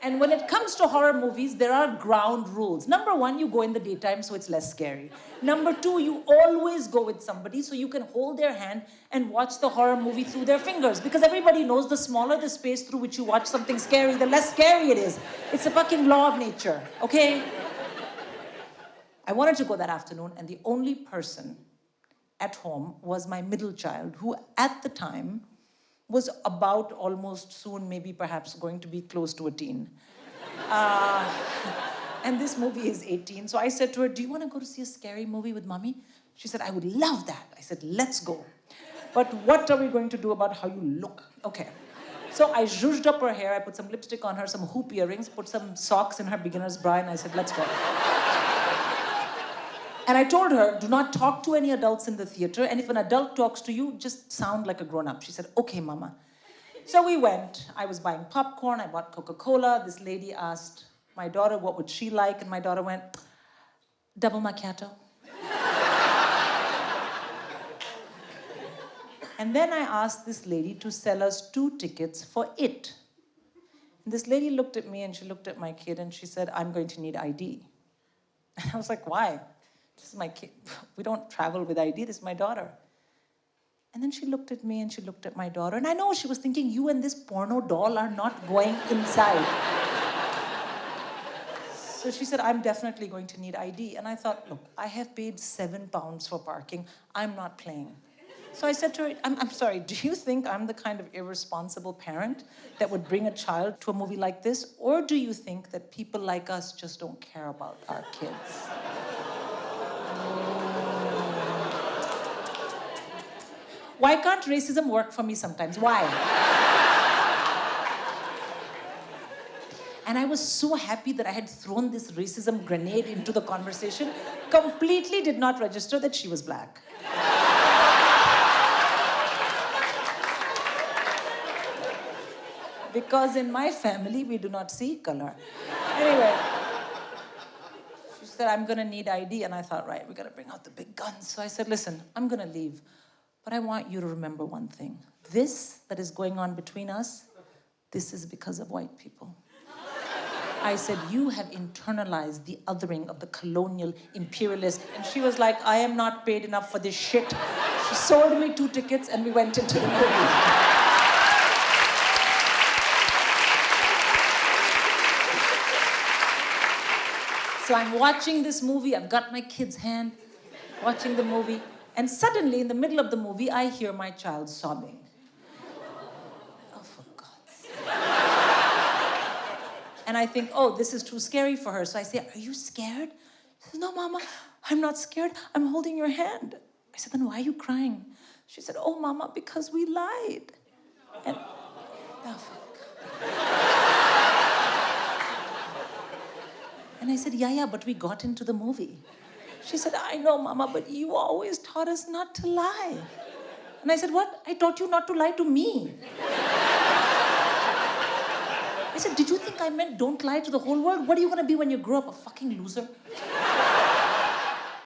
And when it comes to horror movies, there are ground rules. Number one, you go in the daytime so it's less scary. Number two, you always go with somebody so you can hold their hand and watch the horror movie through their fingers. Because everybody knows the smaller the space through which you watch something scary, the less scary it is. It's a fucking law of nature, okay? I wanted to go that afternoon, and the only person at home was my middle child, who at the time was about almost soon, maybe perhaps going to be close to a teen. And this movie is 18. So I said to her, do you want to go to see a scary movie with mommy? She said, I would love that. I said, let's go. But what are we going to do about how you look? Okay. So I zhuzhed up her hair. I put some lipstick on her, some hoop earrings, put some socks in her beginner's bra, and I said, let's go. And I told her, do not talk to any adults in the theater. And if an adult talks to you, just sound like a grown-up. She said, okay, mama. So we went. I was buying popcorn. I bought Coca-Cola. This lady asked my daughter, what would she like? And my daughter went, double macchiato. And then I asked this lady to sell us 2 tickets for It. And this lady looked at me and she looked at my kid and she said, I'm going to need ID. And I was like, why? This is my kid. We don't travel with ID. This is my daughter. And then she looked at me and she looked at my daughter. And I know she was thinking, you and this porno doll are not going inside. So she said, I'm definitely going to need ID. And I thought, look, I have paid £7 for parking. I'm not playing. So I said to her, I'm sorry, do you think I'm the kind of irresponsible parent that would bring a child to a movie like this? Or do you think that people like us just don't care about our kids? Why can't racism work for me sometimes? Why? And I was so happy that I had thrown this racism grenade into the conversation. Completely did not register that she was black. Because in my family, we do not see color. Anyway, she said, I'm gonna need ID. And I thought, right, we gotta bring out the big guns. So I said, listen, I'm gonna leave. But I want you to remember one thing. This that is going on between us, this is because of white people. I said, you have internalized the othering of the colonial imperialist. And she was like, I am not paid enough for this shit. She sold me 2 tickets and we went into the movie. So I'm watching this movie. I've got my kid's hand, watching the movie. And suddenly, in the middle of the movie, I hear my child sobbing. Oh, for God's sake. And I think, oh, this is too scary for her. So I say, are you scared? She says, no, Mama, I'm not scared. I'm holding your hand. I said, then why are you crying? She said, oh, Mama, because we lied. And, oh, for God. And I said, yeah, but we got into the movie. She said, I know, Mama, but you always taught us not to lie. And I said, what? I taught you not to lie to me. I said, did you think I meant don't lie to the whole world? What are you going to be when you grow up? A fucking loser?